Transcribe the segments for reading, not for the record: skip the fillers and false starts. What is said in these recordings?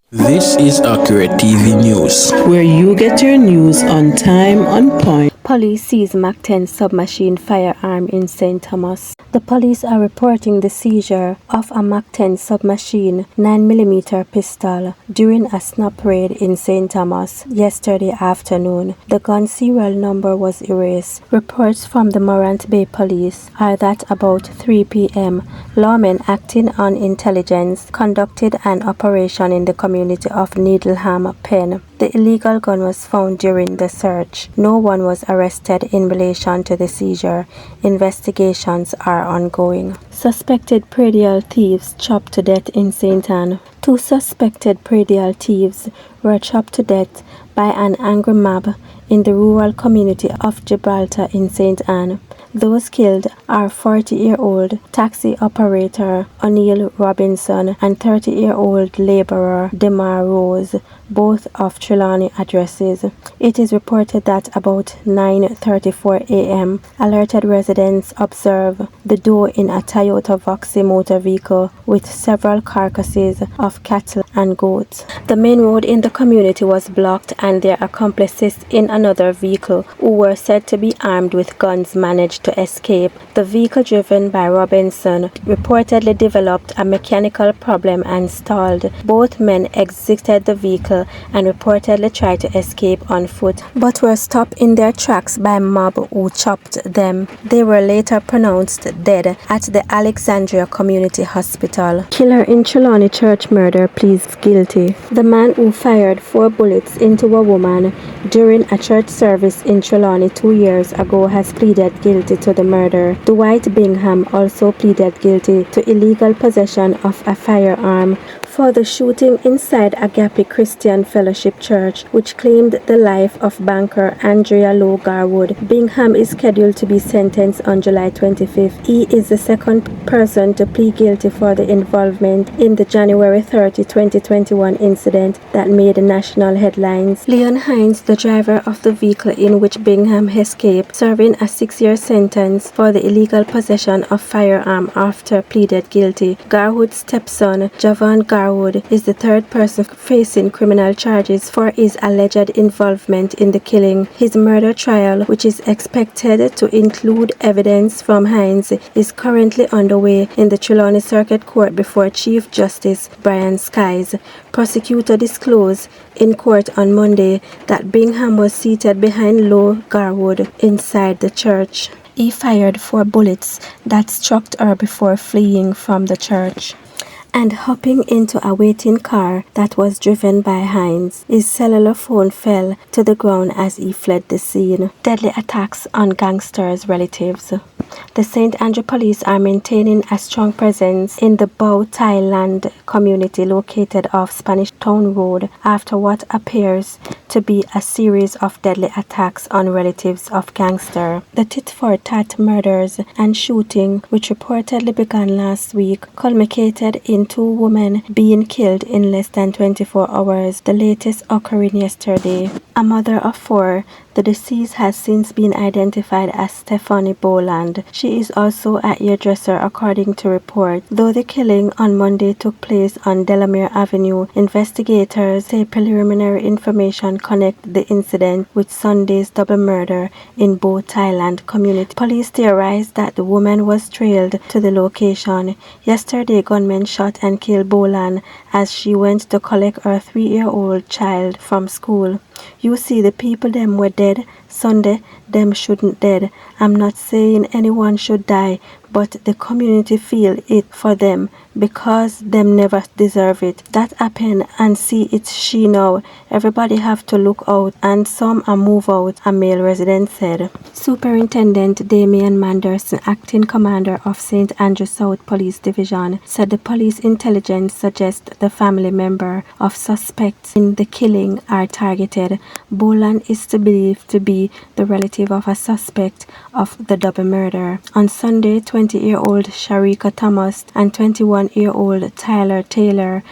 This is Accurate TV News, where you get your news on time, on point. Police seize Mach 10 submachine firearm in St. Thomas. The police are reporting the seizure of a Mach 10 submachine 9mm pistol during a snap raid in St. Thomas yesterday afternoon. The gun serial number was erased. Reports from the Morant Bay Police are that about 3 p.m., lawmen acting on intelligence conducted an operation in the community of Needleham Pen. The illegal gun was found during the search. No one was arrested in relation to the seizure. Investigations are ongoing. Suspected praedial thieves chopped to death in St. Anne. 2 suspected praedial thieves were chopped to death by an angry mob in the rural community of Gibraltar in St. Anne. Those killed are 40-year-old taxi operator O'Neill Robinson and 30-year-old laborer Demar Rose, both of Trelawny addresses. It is reported that about 9:34 a.m., alerted residents observed the door in a Toyota Vauxhall motor vehicle with several carcasses of cattle and goats. The main road in the community was blocked and their accomplices in another vehicle, who were said to be armed with guns, managed to escape. The vehicle driven by Robinson reportedly developed a mechanical problem and stalled. Both men exited the vehicle and reportedly tried to escape on foot, but were stopped in their tracks by a mob who chopped them. They were later pronounced dead at the Alexandria Community Hospital. Killer in Trelawny church murder pleads guilty. The man who fired 4 bullets into a woman during a church service in Trelawny 2 years ago has pleaded guilty to the murder. Dwight Bingham also pleaded guilty to illegal possession of a firearm for the shooting inside Agape Christian Fellowship Church, which claimed the life of banker Andrea Lowe Garwood. Bingham is scheduled to be sentenced on July 25th. He is the second person to plead guilty for the involvement in the January 30, 2021 incident that made national headlines. Leon Hines, the driver of the vehicle in which Bingham escaped, serving a 6-year sentence for the illegal possession of firearm after pleaded guilty. Garwood's stepson, Javon Garwood, is the third person facing criminal charges for his alleged involvement in the killing. His murder trial, which is expected to include evidence from Hines, is currently underway in the Trelawny Circuit Court before Chief Justice Brian Skies. Prosecutor disclosed in court on Monday that Bingham was seated behind Lowe Garwood inside the church. He fired 4 bullets that struck her before fleeing from the church and hopping into a waiting car that was driven by Hines. His cellular phone fell to the ground as he fled the scene. Deadly attacks on gangsters' relatives. The St. Andrew police are maintaining a strong presence in the Bow Thailand community located off Spanish Town Road after what appears to be a series of deadly attacks on relatives of gangsters. The tit-for-tat murders and shooting, which reportedly began last week, culminated in 2 women being killed in less than 24 hours, the latest occurring yesterday. A mother of 4, the deceased has since been identified as Stephanie Boland. She is also a hairdresser, according to report. Though the killing on Monday took place on Delamere Avenue, investigators say preliminary information connect the incident with Sunday's double murder in Bow Thailand community. Police theorized that the woman was trailed to the location. Yesterday, gunmen shot and killed Boland as she went to collect her 3-year-old child from school. You see, the people them were dead. Sunday, them shouldn't dead. I'm not saying anyone should die, but the community feel it for them because them never deserve it. That happen and see it's she now. Everybody have to look out and some are move out, a male resident said. Superintendent Damian Manderson, acting commander of St. Andrew South Police Division, said the police intelligence suggests the family member of suspects in the killing are targeted. Boland is believed to be the relative of a suspect of the double murder. On Sunday, 20-year-old Sharika Thomas and 21-year-old Tyler Taylor,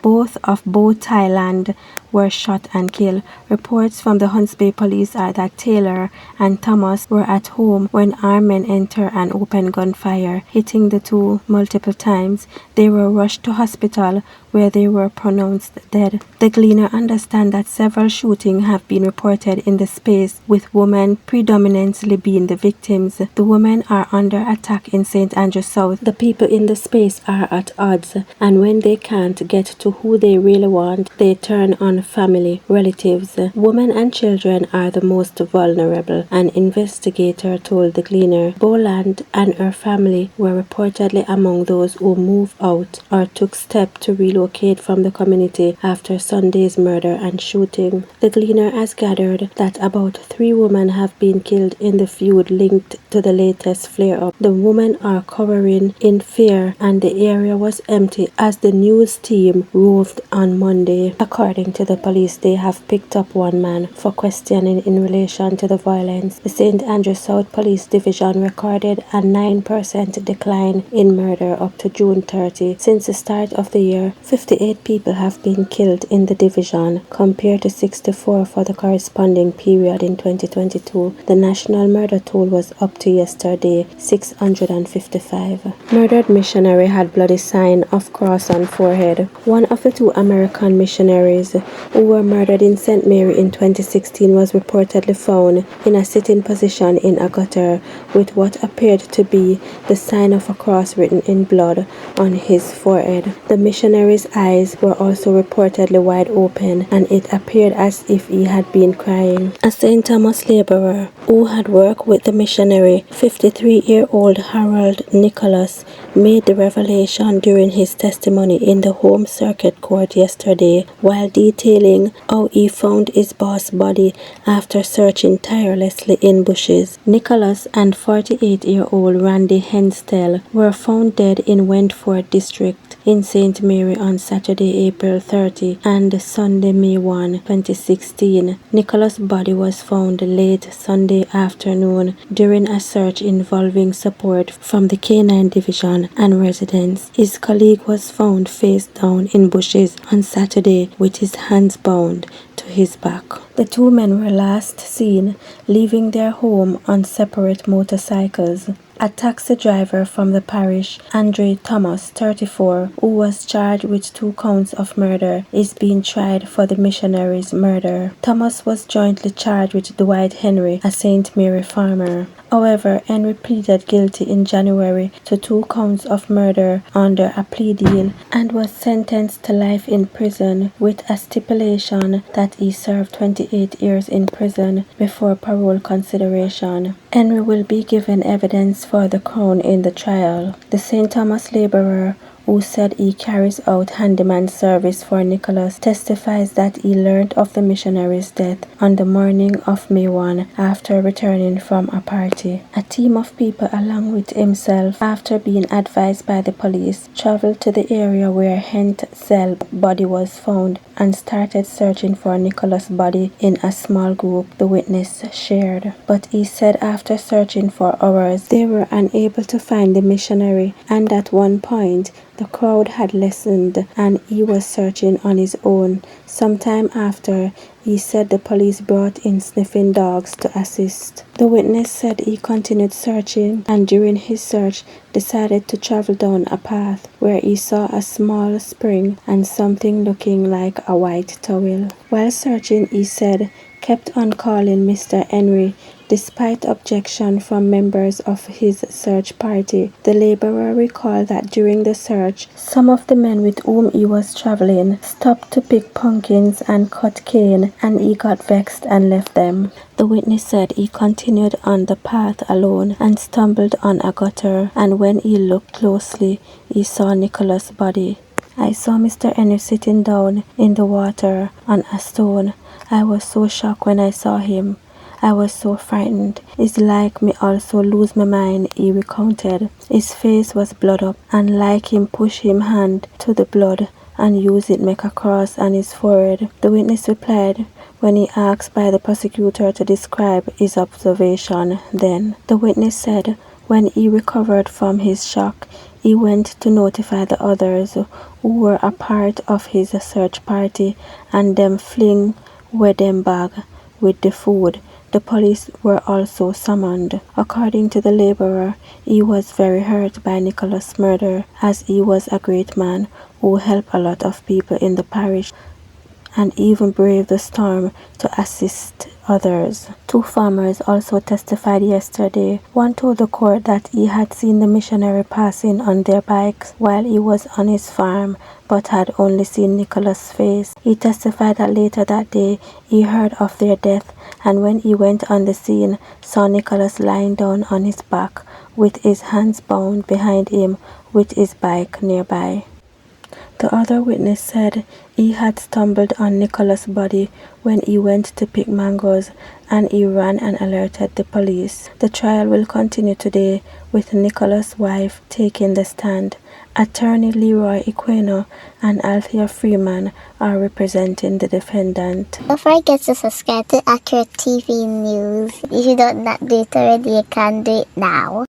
both of Bow Thailand, were shot and killed. Reports from the Hunts Bay police are that Taylor and Thomas were at home when armed men entered and opened gunfire, hitting the two multiple times. They were rushed to hospital where they were pronounced dead. The Gleaner understands that several shootings have been reported in the space, with women predominantly being the victims. The women are under attack in St. Andrew South. The people in the space are at odds, and when they can't get to who they really want, they turn on family, relatives. Women and children are the most vulnerable, an investigator told the Gleaner. Boland and her family were reportedly among those who moved out or took steps to relocate from the community after Sunday's murder and shooting. The Gleaner has gathered that about 3 women have been killed in the feud linked to the latest flare-up. The women are cowering in fear, and the area was empty as the news team roved on Monday. According to the police, they have picked up 1 man for questioning in relation to the violence. The St. Andrew South Police Division recorded a 9% decline in murder up to June 30. Since the start of the year, 58 people have been killed in the division, compared to 64 for the corresponding period in 2022. The national murder toll was up to yesterday, 655. Murdered missionary had bloody sign of cross on forehead. One of the 2 American missionaries who were murdered in St. Mary in 2016 was reportedly found in a sitting position in a gutter with what appeared to be the sign of a cross written in blood on his forehead. The missionary's eyes were also reportedly wide open, and it appeared as if he had been crying. A St. Thomas laborer who had worked with the missionary, 53-year-old Harold Nicholas, made the revelation during his testimony in the Home Circuit Court yesterday while detailing how he found his boss' body after searching tirelessly in bushes. Nicholas and 48-year-old Randy Henstel were found dead in Wentford District in St. Mary on Saturday, April 30 and Sunday, May 1, 2016. Nicholas' body was found late Sunday afternoon during a search involving support from the K-9 Division and residents. His colleague was found face down in bushes on Saturday with his hands bound to his back. The 2 men were last seen leaving their home on separate motorcycles. A taxi driver from the parish, Andre Thomas, 34, who was charged with 2 counts of murder, is being tried for the missionary's murder. Thomas was jointly charged with Dwight Henry, a St. Mary farmer. However, Henry pleaded guilty in January to 2 counts of murder under a plea deal and was sentenced to life in prison with a stipulation that he served 28 years in prison before parole consideration. Henry will be given evidence for the crown in the trial. The St. Thomas laborer, who said he carries out handyman service for Nicholas, testifies that he learned of the missionary's death on the morning of May 1 after returning from a party. A team of people along with himself, after being advised by the police, traveled to the area where Hentzel's body was found and started searching for Nicholas' body in a small group, the witness shared. But he said after searching for hours, they were unable to find the missionary, and at one point, the crowd had lessened and he was searching on his own. Sometime after, he said the police brought in sniffing dogs to assist. The witness said he continued searching and during his search decided to travel down a path where he saw a small spring and something looking like a white towel. While searching, he said, kept on calling Mr. Henry despite objection from members of his search party. The laborer recalled that during the search, some of the men with whom he was traveling stopped to pick pumpkins and cut cane, and he got vexed and left them. The witness said he continued on the path alone and stumbled on a gutter, and when he looked closely, he saw Nicholas' body. I saw Mr. Henry sitting down in the water on a stone. I was so shocked when I saw him. I was so frightened. It's like me also lose my mind, he recounted. His face was blood up, and like him push him hand to the blood and use it make a cross on his forehead. The witness replied when he asked by the prosecutor to describe his observation then. The witness said when he recovered from his shock, He went to notify the others who were a part of his search party and them fling them bag with the food. The police were also summoned. According to the laborer, he was very hurt by Nicholas' murder as he was a great man who helped a lot of people in the parish and even braved the storm to assist others. Two farmers also testified yesterday. One told the court that he had seen the missionary passing on their bikes while he was on his farm, but had only seen Nicholas' face. He testified that later that day he heard of their death, and when he went on the scene, saw Nicholas lying down on his back with his hands bound behind him with his bike nearby. The other witness said he had stumbled on Nicholas' body when he went to pick mangoes and he ran and alerted the police. The trial will continue today with Nicholas' wife taking the stand. Attorney Leroy Equino and Althea Freeman are representing the defendant. Don't forget to subscribe to Accurate TV News. If you don't not do it already, you can do it now.